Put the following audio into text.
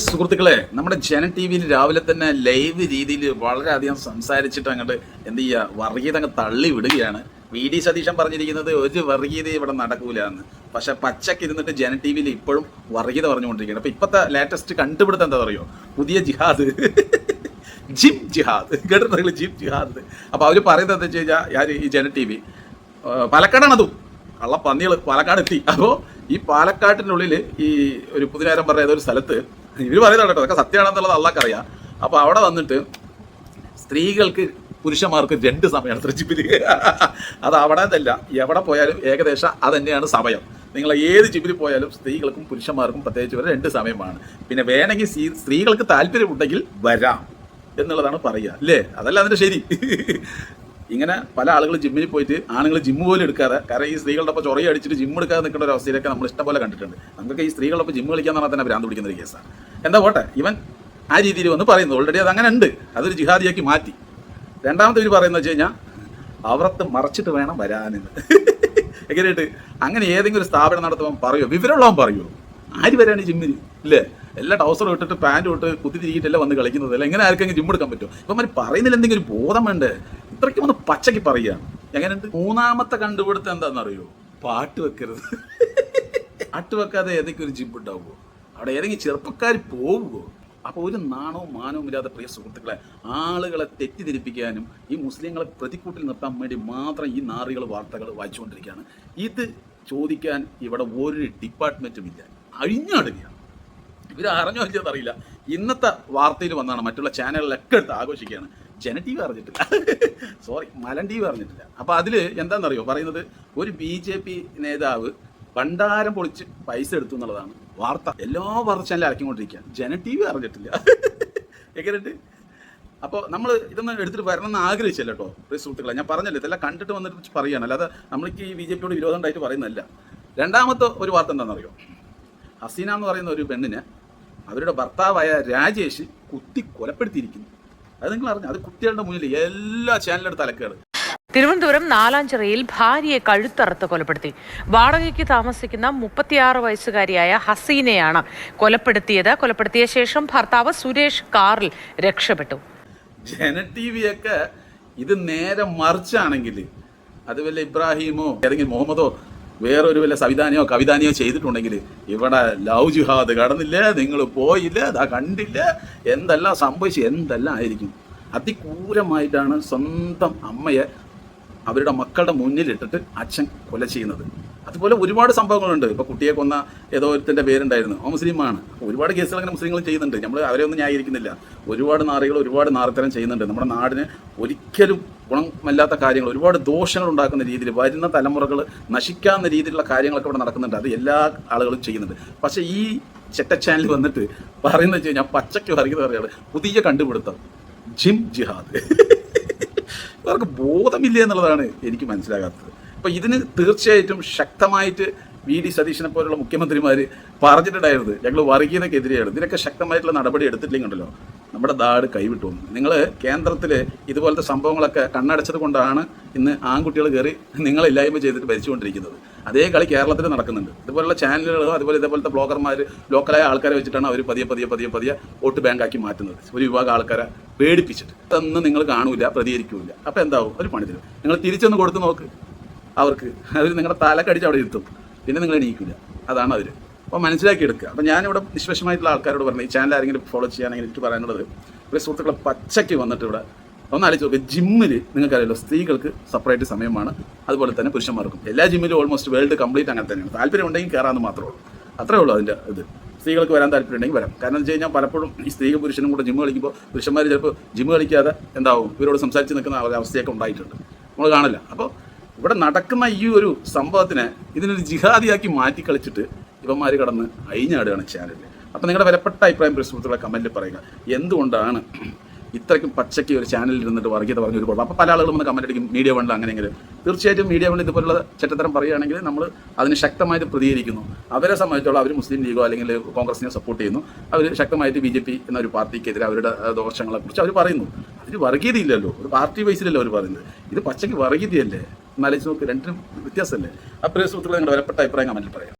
സുഹൃത്തുക്കളെ, നമ്മുടെ ജന ടി വിയിൽ രാവിലെ തന്നെ ലൈവ് രീതിയിൽ വളരെയധികം സംസാരിച്ചിട്ട് അങ്ങോട്ട് എന്ത് ചെയ്യുക, വർഗീയത അങ്ങ് തള്ളി വിടുകയാണ്. വി.ഡി. സതീശൻ പറഞ്ഞിരിക്കുന്നത് ഒരു വർഗീയത ഇവിടെ നടക്കൂല എന്ന്. പക്ഷെ പച്ചക്ക് ഇരുന്നിട്ട് ജന ടി വിയിൽ ഇപ്പോഴും വർഗീയത പറഞ്ഞുകൊണ്ടിരിക്കുകയാണ്. അപ്പൊ ഇപ്പോഴത്തെ ലേറ്റസ്റ്റ് കണ്ടുപിടുത്തം എന്താ പറയുക, പുതിയ ജിഹാദ്, ജിം ജിഹാദ് കേട്ടിട്ടുണ്ടെങ്കിൽ ജിം ജിഹാദ്. അപ്പൊ അവര് പറയുന്നത് എന്താ വെച്ച് കഴിഞ്ഞാൽ, ഈ ജന ടി വി പാലക്കാടാണ്, അതും കള്ളപ്പന്നികൾ പാലക്കാട് എത്തി. അപ്പോൾ ഈ പാലക്കാട്ടിനുള്ളിൽ ഈ ഒരു പുതിനേരം പറഞ്ഞ ഏതൊരു സ്ഥലത്ത് ഇവർ പറയുന്നത് കേട്ടോ, അതൊക്കെ സത്യമാണെന്നുള്ളത് അള്ളാഹ്ക്കറിയാം. അപ്പോൾ അവിടെ വന്നിട്ട് സ്ത്രീകൾക്ക് പുരുഷന്മാർക്ക് 2 സമയമാണ് ജിമ്മിൽ. അത് അവിടെ നിന്നല്ല, എവിടെ പോയാലും ഏകദേശം അത് തന്നെയാണ് സമയം. നിങ്ങൾ ഏത് ജിമ്മിൽ പോയാലും സ്ത്രീകൾക്കും പുരുഷന്മാർക്കും പ്രത്യേകിച്ച് വരെ 2 സമയമാണ്. പിന്നെ വേണമെങ്കിൽ സ്ത്രീകൾക്ക് താല്പര്യമുണ്ടെങ്കിൽ വരാം എന്നുള്ളതാണ് പറയുക, അല്ലേ? അതല്ല അതിൻ്റെ ശരി. ഇങ്ങനെ പല ആളുകൾ ജിമ്മിൽ പോയിട്ട് ആണുങ്ങൾ ജിമ്മ് പോലും എടുക്കാതെ, കാരണം ഈ സ്ത്രീകളുടെ ഒപ്പം ചൊറയെ അടിച്ചിട്ട് ജിമ്മ് എടുക്കാതെ നിൽക്കുന്ന ഒരു അവസ്ഥയിലൊക്കെ നമ്മൾ ഇഷ്ടം പോലെ കണ്ടിട്ടുണ്ട്. നമുക്കൊക്കെ ഈ സ്ത്രീകളൊപ്പം ജിമ്മ് കളിക്കാന്ന് പറഞ്ഞാൽ തന്നെ ഭ്രാന്ത് പിടിക്കുന്ന ഒരു കേസാണ്. എന്താ പോട്ടെ, ഇവൻ ആ രീതിയിൽ വന്ന് പറയുന്നത് ഓൾറെഡി അത് അങ്ങനെ ഉണ്ട്, അതൊരു ജിഹാദിയാക്കി മാറ്റി. രണ്ടാമത്തെ ഇവർ പറയുന്നത് വെച്ച് കഴിഞ്ഞാൽ അവർക്ക് മറച്ചിട്ട് വേണം വരാനെന്ന്. എങ്ങനെയായിട്ട് അങ്ങനെ ഏതെങ്കിലും ഒരു സ്ഥാപനം നടത്തുമ്പോൾ പറയുമോ, വിവരമുള്ളവൻ പറയുമോ? ആര് വരാണ് ജിമ്മിൽ? ഇല്ലേ? എല്ലാ ടൗസറും ഇട്ടിട്ട് പാൻറ്റും ഇട്ട് കുത്തിരിക്കിട്ടല്ല വന്ന് കളിക്കുന്നത്. അല്ല എങ്ങനെ ആർക്കെങ്കിലും ജിമ്മ് എടുക്കാൻ പറ്റുമോ? ഇപ്പം പറയുന്നതിൽ എന്തെങ്കിലും ബോധം വേണ്ടേ? ഇത്രയ്ക്കും ഒന്ന് പച്ചയ്ക്ക് പറയുകയാണ്. എങ്ങനെയുണ്ട്? മൂന്നാമത്തെ കണ്ടുപിടുത്തം എന്താണെന്നറിയോ? പാട്ട് വെക്കരുത്. പാട്ട് വെക്കാതെ ഏതെങ്കിലും ഒരു ജിമ്മ് ഉണ്ടാവുമോ? അവിടെ ഏതെങ്കിലും ചെറുപ്പക്കാർ പോവുമോ? അപ്പോൾ ഒരു നാണവും മാനവും ഇല്ലാത്ത പ്രിയ സുഹൃത്തുക്കളെ, ആളുകളെ തെറ്റിദ്ധരിപ്പിക്കാനും ഈ മുസ്ലിങ്ങളെ പ്രതിക്കൂട്ടിൽ നിർത്താൻ വേണ്ടി മാത്രം ഈ നാറികൾ വാർത്തകൾ വായിച്ചുകൊണ്ടിരിക്കുകയാണ്. ഇത് ചോദിക്കാൻ ഇവിടെ ഒരു ഡിപ്പാർട്ട്മെൻറ്റും ഇല്ല, അഴിഞ്ഞാടുകയാണ്. ഇവർ അറിഞ്ഞോ ഇല്ലെന്നറിയില്ല. ഇന്നത്തെ വാർത്തയിൽ വന്നാണ്, മറ്റുള്ള ചാനലുകളൊക്കെ എടുത്ത് ആഘോഷിക്കുകയാണ്. ജന ടി വി അറിഞ്ഞിട്ടില്ല, സോറി മലൻ ടി വി അറിഞ്ഞിട്ടില്ല. അപ്പോൾ അതിൽ എന്താണെന്നറിയോ പറയുന്നത്, ഒരു BJP നേതാവ് ഭണ്ഡാരം പൊളിച്ച് പൈസ എടുത്തു എന്നുള്ളതാണ് വാർത്ത. എല്ലാ വാർത്ത ചാനലും ഇറക്കിക്കൊണ്ടിരിക്കുക, ജന ടി വി അറിഞ്ഞിട്ടില്ല. എങ്ങനെയുണ്ട്? അപ്പോൾ നമ്മൾ ഇതൊന്നും എടുത്തിട്ട് വരണമെന്ന് ആഗ്രഹിച്ചല്ലോ കേട്ടോ സുഹൃത്തുക്കളെ. ഞാൻ പറഞ്ഞല്ലോ, ഇതെല്ലാം കണ്ടിട്ട് വന്നിട്ട് പറയുകയാണ്, അല്ലാതെ നമ്മൾക്ക് ഈ BJPയോട് വിരോധം ഉണ്ടായിട്ട് പറയുന്നതല്ല. രണ്ടാമത്തെ ഒരു വാർത്ത എന്താണെന്നറിയോ, ഹസീന എന്ന് പറയുന്ന ഒരു പെണ്ണിനെ അവരുടെ ഭർത്താവായ രാജേഷ് കുത്തി കൊലപ്പെടുത്തിയിരിക്കുന്നു. അത് നിങ്ങൾ അറിഞ്ഞു? അത് കുട്ടികളുടെ മുന്നിൽ എല്ലാ ചാനലിലും തലക്കേട്. തിരുവനന്തപുരം നാലാഞ്ചിറയിൽ ഭാര്യയെ കഴുത്തറുത്ത് കൊലപ്പെടുത്തി. വാടകയ്ക്ക് താമസിക്കുന്ന 36 വയസ്സുകാരിയായ ഹസീനയാണ് കൊലപ്പെടുത്തിയ ശേഷം ഭർത്താവ് സുരേഷ് കാറിൽ രക്ഷപ്പെട്ടു. ജന ടി വിയൊക്കെ ഇത് നേരെ മറിച്ചാണെങ്കിൽ, അത് വല്ല ഇബ്രാഹിമോ ഏതെങ്കിലും മുഹമ്മദോ വേറൊരു വല്ല സംവിധാനയോ കവിതാനയോ ചെയ്തിട്ടുണ്ടെങ്കിൽ ഇവിടെ ലവ് ജിഹാദ് കടന്നില്ല, നിങ്ങൾ പോയില്ല, അതാ കണ്ടില്ല, എന്തെല്ലാം സംഭവിച്ചു, എന്തെല്ലാം ആയിരിക്കും. അതിക്രൂരമായിട്ടാണ് സ്വന്തം അമ്മയെ അവരുടെ മക്കളുടെ മുന്നിലിട്ടിട്ട് അച്ഛൻ കൊല ചെയ്യുന്നത്. അതുപോലെ ഒരുപാട് സംഭവങ്ങളുണ്ട്. ഇപ്പോൾ കുട്ടിയെ കൊന്ന ഏതോ ഒരുത്തിൻ്റെ പേരുണ്ടായിരുന്നു, മുസ്ലിമാണ്. ഒരുപാട് കേസുകൾ അങ്ങനെ മുസ്ലിങ്ങൾ ചെയ്യുന്നുണ്ട്. നമ്മൾ അവരെ ഒന്നും ന്യായീകരിക്കുന്നില്ല. ഒരുപാട് നാറികൾ ഒരുപാട് നാറിത്തരം ചെയ്യുന്നുണ്ട്. നമ്മുടെ നാടിന് ഒരിക്കലും ഗുണമല്ലാത്ത കാര്യങ്ങൾ, ഒരുപാട് ദോഷങ്ങൾ ഉണ്ടാക്കുന്ന രീതിയിൽ, വരുന്ന തലമുറകൾ നശിക്കാവുന്ന രീതിയിലുള്ള കാര്യങ്ങളൊക്കെ ഇവിടെ നടക്കുന്നുണ്ട്. അത് എല്ലാ ആളുകളും ചെയ്യുന്നുണ്ട്. പക്ഷേ ഈ ചെറ്റ ചാനൽ വന്നിട്ട് പറയുന്നത് വെച്ച് കഴിഞ്ഞാൽ പച്ചയ്ക്ക് പറയുന്നത് പറയുകയാണ്, പുതിയ കണ്ടുപിടുത്തം ജിം ജിഹാദ്. അവർക്ക് ബോധമില്ല എന്നുള്ളതാണ് എനിക്ക് മനസ്സിലാകാത്തത്. അപ്പോൾ ഇതിന് തീർച്ചയായിട്ടും ശക്തമായിട്ട് വി.ഡി. സതീശനെ പോലുള്ള മുഖ്യമന്ത്രിമാർ പറഞ്ഞിട്ടുണ്ടായിരുന്നത്, ഞങ്ങൾ വർഗീയതയ്ക്കെതിരെയാണ്. ഇതിനൊക്കെ ശക്തമായിട്ടുള്ള നടപടി എടുത്തിട്ടില്ലെങ്കിലോ നമ്മുടെ നാട് കൈവിട്ടു. നിങ്ങൾ കേന്ദ്രത്തിൽ ഇതുപോലത്തെ സംഭവങ്ങളൊക്കെ കണ്ണടച്ചത് കൊണ്ടാണ് ഇന്ന് ആൺകുട്ടികൾ കയറി നിങ്ങളില്ലായ്മ ചെയ്തിട്ട് ഭരിച്ചുകൊണ്ടിരിക്കുന്നത്. അതേ കളി കേരളത്തിൽ നടക്കുന്നുണ്ട്. ഇതുപോലുള്ള ചാനലുകളും അതുപോലെ ഇതേപോലത്തെ ബ്ലോഗർമാർ ലോക്കലായ ആൾക്കാരെ വെച്ചിട്ടാണ് അവർ പതിയെ വോട്ട് ബാങ്കാക്കി മാറ്റുന്നത്. ഒരു വിഭാഗം ആൾക്കാരെ പേടിപ്പിച്ചിട്ട് അതൊന്നും നിങ്ങൾ കാണൂല, പ്രതികരിക്കൂല. അപ്പോൾ എന്താവും? ഒരു പണി തരും. നിങ്ങൾ തിരിച്ചൊന്ന് കൊടുത്ത് നോക്ക് അവർക്ക്, അവർ നിങ്ങളുടെ തലക്കടിച്ച് അവിടെ ഇരുത്തും, പിന്നെ നിങ്ങൾ എണീക്കില്ല. അതാണ് അവർ. അപ്പോൾ മനസ്സിലാക്കിയെടുക്കുക. അപ്പോൾ ഞാനിവിടെ നിഷ്പക്ഷമായിട്ടുള്ള ആൾക്കാരോട് പറഞ്ഞു, ഈ ചാനൽ ആരെങ്കിലും ഫോളോ ചെയ്യാനെങ്കിൽ എനിക്ക് പറയാനുള്ളത്, ഒരു സുഹൃത്തുക്കളെ പച്ചയ്ക്ക് വന്നിട്ട് ഇവിടെ ഒന്നാലോചിച്ച് നോക്കുക. ജിമ്മിൽ നിങ്ങൾക്കറിയാലോ, സ്ത്രീകൾക്ക് സെപ്പറേറ്റ് സമയമാണ്, അതുപോലെ തന്നെ പുരുഷന്മാർക്കും. എല്ലാ ജിമ്മിലും ഓൾമോസ്റ്റ് വേൾഡ് കംപ്ലീറ്റ് അങ്ങനെ തന്നെയാണ്. താല്പര്യം ഉണ്ടെങ്കിൽ കയറാമെന്ന് മാത്രമേ ഉള്ളൂ. അത്രേ ഉള്ളൂ അതിൻ്റെ ഇത്. സ്ത്രീകൾക്ക് വരാൻ താല്പര്യം ഉണ്ടെങ്കിൽ വരാം. കാരണം എന്ന് വെച്ച് കഴിഞ്ഞാൽ പലപ്പോഴും ഈ സ്ത്രീയും പുരുഷനും കൂടെ ജിമ്മ് കളിക്കുമ്പോൾ പുരുഷന്മാർ ചിലപ്പോൾ ജിമ്മ് കളിക്കാതെ എന്താവും, ഇവരോട് സംസാരിച്ച് നിൽക്കുന്ന അവസ്ഥയൊക്കെ ഉണ്ടായിട്ടുണ്ട്, നമ്മൾ കാണില്ല. അപ്പോൾ ഇവിടെ നടക്കുന്ന ഈ ഒരു സംഭവത്തിനെ ഇതിനൊരു ജിഹാദിയാക്കി മാറ്റി കളിച്ചിട്ട് ഇവന്മാർ കടന്ന് അഴിഞ്ഞാടുകയാണ് ചാനലിൽ. അപ്പോൾ നിങ്ങളുടെ വിലപ്പെട്ട അഭിപ്രായം സുഹൃത്തുക്കളെ കമൻറ്റിൽ പറയുക. എന്തുകൊണ്ടാണ് ഇത്രയ്ക്കും പച്ചയ്ക്ക് ഒരു ചാനലിൽ ഇരുന്നിട്ട് വർഗീയത പറഞ്ഞ ഒരു കുഴപ്പം? അപ്പോൾ പല ആളുകളും വന്ന് കമൻറ്റ് അടിക്കും, മീഡിയ വണ്ണിൽ അങ്ങനെയെങ്കിലും. തീർച്ചയായിട്ടും മീഡിയ വണ്ണിൽ ഇതുപോലുള്ള ചെറ്റത്തരം പറയുകയാണെങ്കിൽ നമ്മൾ അതിന് ശക്തമായിട്ട് പ്രതികരിക്കുന്നു. അവരെ സംബന്ധിച്ചോളം അവർ മുസ്ലിം ലീഗോ അല്ലെങ്കിൽ കോൺഗ്രസിനെ സപ്പോർട്ട് ചെയ്യുന്നു. അവർ ശക്തമായിട്ട് BJP എന്നൊരു പാർട്ടിക്കെതിരെ അവരുടെ ദോഷങ്ങളെക്കുറിച്ച് അവർ പറയുന്നു. അതിന് വർഗീയതയില്ലല്ലോ, ഒരു പാർട്ടി ബേസിലല്ലോ അവർ പറയുന്നത്. ഇത് പച്ചയ്ക്ക് വർഗീയതയല്ലേ? എന്നാലോചിച്ച് നോക്ക്, രണ്ടിനും വ്യത്യാസമല്ലേ? അപ്പോൾ സുഹൃത്തുക്കളെ നിങ്ങളുടെ വിലപ്പെട്ട അഭിപ്രായം കമൻറ്റിൽ പറയാം.